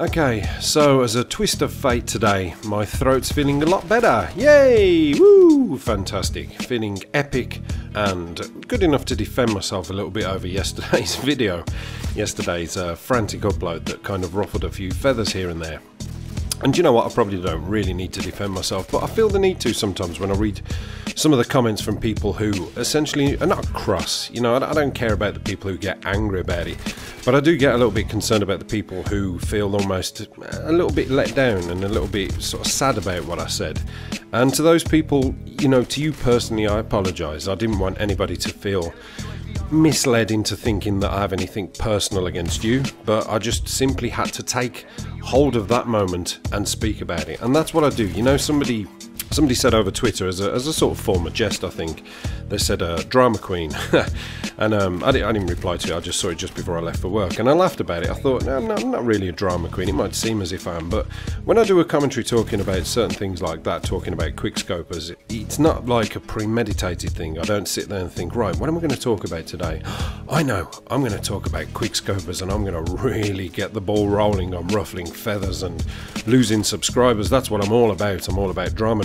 Okay, so as a twist of fate today, my throat's feeling a lot better. Yay! Woo! Fantastic. Feeling epic and good enough to defend myself a little bit over yesterday's video. Yesterday's frantic upload that kind of ruffled a few feathers here and there. And you know what, I probably don't really need to defend myself, but I feel the need to sometimes when I read some of the comments from people who essentially are not cross. You know, I don't care about the people who get angry about it, but I do get a little bit concerned about the people who feel almost a little bit let down and a little bit sort of sad about what I said. And to those people, you know, to you personally, I apologise. I didn't want anybody to feel misled into thinking that I have anything personal against you, but I just simply had to take hold of that moment and speak about it, and that's what I do. You know, somebody said over Twitter as a sort of form of jest, I think, they said drama queen and I didn't reply to it. I just saw it just before I left for work and I laughed about it. I thought, no, I'm not really a drama queen. It might seem as if I am, but when I do a commentary talking about certain things like that, talking about quickscopers, it's not like a premeditated thing. I don't sit there and think, right, what am I going to talk about today? I know, I'm going to talk about quickscopers and I'm going to really get the ball rolling on ruffling feathers and losing subscribers. That's what I'm all about. I'm all about drama.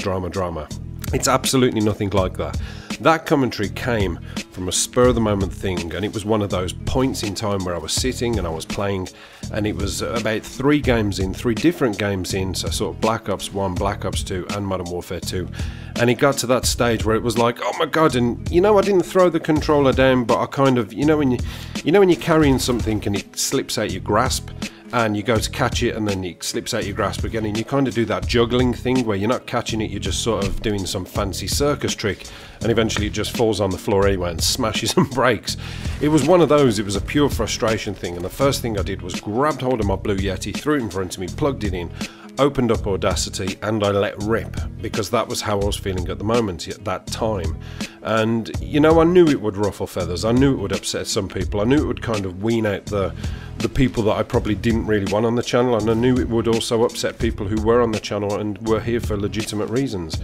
It's absolutely nothing like that. That commentary came from a spur of the moment thing, and it was one of those points in time where I was sitting and I was playing, and it was about three different games in, so sort of Black Ops 1, Black Ops 2 and Modern Warfare 2, and it got to that stage where it was like, oh my god, and you know, I didn't throw the controller down, but I kind of, you know when you're carrying something and it slips out your grasp, and you go to catch it and then it slips out your grasp again, and you kind of do that juggling thing where you're not catching it, you're just sort of doing some fancy circus trick, and eventually it just falls on the floor anyway and smashes and breaks. It was one of those. It was a pure frustration thing, and the first thing I did was grabbed hold of my Blue Yeti, threw it in front of me, plugged it in, opened up Audacity, and I let rip, because that was how I was feeling at the moment at that time. And you know, I knew it would ruffle feathers, I knew it would upset some people, I knew it would kind of wean out the people that I probably didn't really want on the channel, and I knew it would also upset people who were on the channel and were here for legitimate reasons.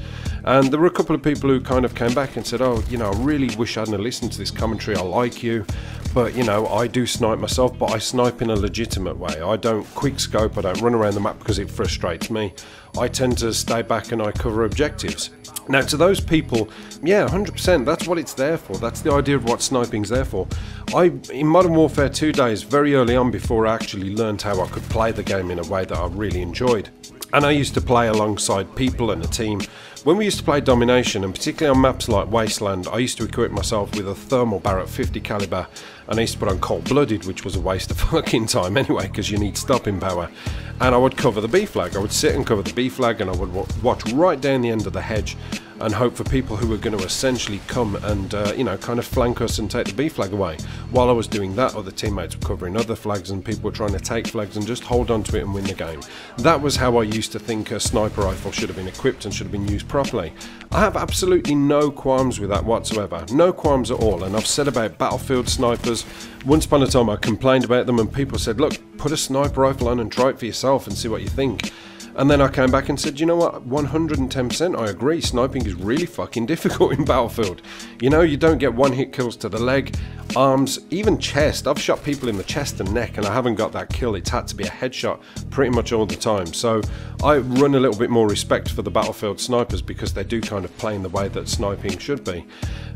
And there were a couple of people who kind of came back and said, oh, you know, I really wish I hadn't listened to this commentary, I like you, but you know, I do snipe myself, but I snipe in a legitimate way. I don't quick scope, I don't run around the map because it frustrates me. I tend to stay back and I cover objectives. Now, to those people, yeah, 100%, that's what it's there for. That's the idea of what sniping's there for. In Modern Warfare 2 days, very early on, before I actually learned how I could play the game in a way that I really enjoyed, and I used to play alongside people and a team. When we used to play Domination, and particularly on maps like Wasteland, I used to equip myself with a thermal barrel 50 caliber, and I used to put on Cold-Blooded, which was a waste of fucking time anyway, because you need stopping power. And I would cover the B flag. I would sit and cover the B flag, and I would watch right down the end of the hedge and hope for people who were going to essentially come and you know, kind of flank us and take the B flag away. While I was doing that, other teammates were covering other flags and people were trying to take flags and just hold on to it and win the game. That was how I used to think a sniper rifle should have been equipped and should have been used properly. I have absolutely no qualms with that whatsoever, no qualms at all. And I've said about Battlefield snipers, once upon a time I complained about them and people said, look, put a sniper rifle on and try it for yourself and see what you think. And then I came back and said, you know what, 110% I agree, sniping is really fucking difficult in Battlefield. You know, you don't get one-hit kills to the leg, arms, even chest. I've shot people in the chest and neck and I haven't got that kill. It's had to be a headshot pretty much all the time. So I run a little bit more respect for the Battlefield snipers because they do kind of play in the way that sniping should be.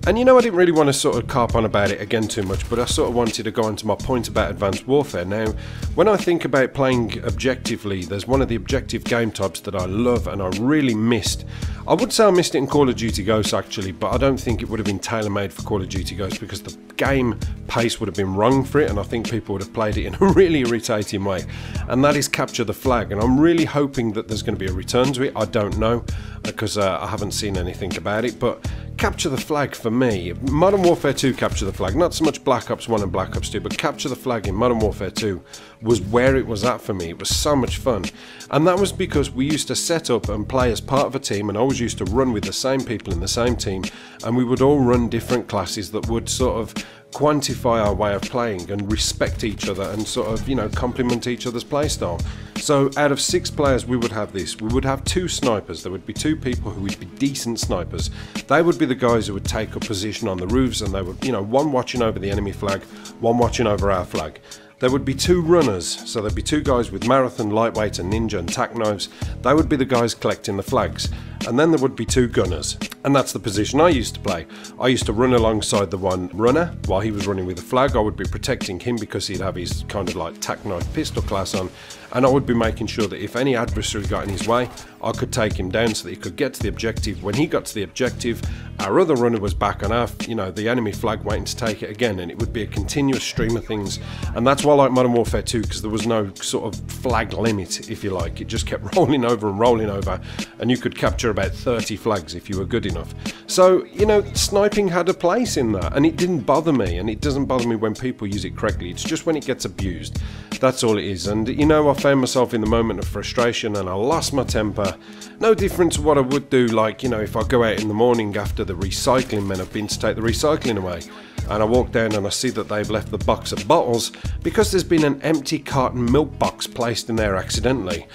And you know, I didn't really want to sort of carp on about it again too much, but I sort of wanted to go on to my point about Advanced Warfare. Now, when I think about playing objectively, there's one of the objective game types that I love and I really missed. I would say I missed it in Call of Duty Ghosts actually, but I don't think it would have been tailor-made for Call of Duty Ghosts because the game pace would have been wrong for it and I think people would have played it in a really irritating way, and that is Capture the Flag. And I'm really hoping that there's going to be a return to it. I don't know because I haven't seen anything about it, but Capture the Flag for me, Modern Warfare 2 Capture the Flag, not so much Black Ops 1 and Black Ops 2, but Capture the Flag in Modern Warfare 2 was where it was at for me. It was so much fun, and that was because we used to set up and play as part of a team, and I always used to run with the same people in the same team, and we would all run different classes that would sort of quantify our way of playing and respect each other and sort of, you know, complement each other's playstyle. So out of 6 players we would have this. We would have 2 snipers. There would be 2 people who would be decent snipers. They would be the guys who would take up position on the roofs, and they would, you know, one watching over the enemy flag, one watching over our flag. there would be 2 runners, so there'd be 2 guys with marathon, lightweight and ninja and tac knives. They would be the guys collecting the flags, and then there would be 2 gunners, and that's the position I used to play. I used to run alongside the one runner while he was running with the flag. I would be protecting him because he'd have his kind of like tac knife pistol class on, and I would be making sure that if any adversary got in his way, I could take him down so that he could get to the objective. When he got to the objective, our other runner was back on our, the enemy flag waiting to take it again, and it would be a continuous stream of things. And that's why I like Modern Warfare 2, because there was no sort of flag limit, if you like. It just kept rolling over, and you could capture about 30 flags if you were good enough. So, sniping had a place in that, and it didn't bother me, and it doesn't bother me when people use it correctly. It's just when it gets abused. That's all it is. And I found myself in the moment of frustration and I lost my temper. No different to what I would do, like, if I go out in the morning after the recycling men have been to take the recycling away, and I walk down and I see that they've left the box of bottles because there's been an empty carton milk box placed in there accidentally.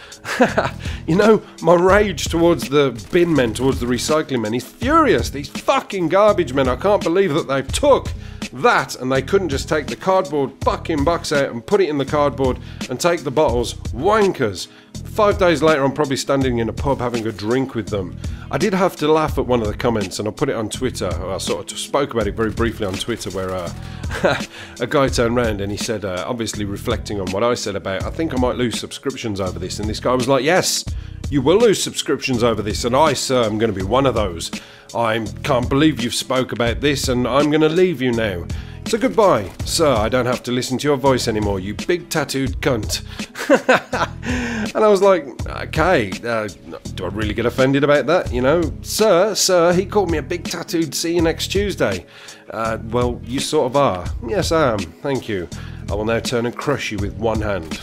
My rage towards the bin men, towards the recycling men, is furious. These fucking garbage men, I can't believe that they've took that and they couldn't just take the cardboard fucking box out and put it in the cardboard and take the bottles. Wankers. 5 days later, I'm probably standing in a pub having a drink with them. I did have to laugh at one of the comments, and I put it on Twitter. I sort of spoke about it very briefly on Twitter, where a guy turned around and he said, obviously reflecting on what I said about, I think I might lose subscriptions over this. And this guy was like, yes, you will lose subscriptions over this, and I, sir, am going to be one of those. I can't believe you've spoke about this, and I'm going to leave you now. So goodbye, sir, I don't have to listen to your voice anymore, you big tattooed cunt. And I was like, okay, do I really get offended about that, Sir, he called me a big tattooed, see you next Tuesday. Well, you sort of are. Yes, I am, thank you. I will now turn and crush you with one hand.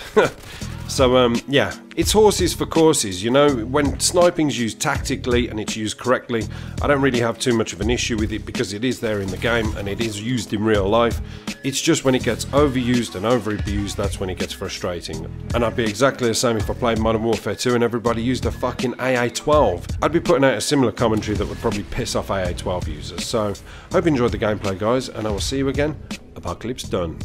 So, yeah, it's horses for courses, when sniping's used tactically and it's used correctly, I don't really have too much of an issue with it because it is there in the game and it is used in real life. It's just when it gets overused and over-abused, that's when it gets frustrating. And I'd be exactly the same if I played Modern Warfare 2 and everybody used a fucking AA-12. I'd be putting out a similar commentary that would probably piss off AA-12 users. So, hope you enjoyed the gameplay, guys, and I will see you again. Apocalypse done.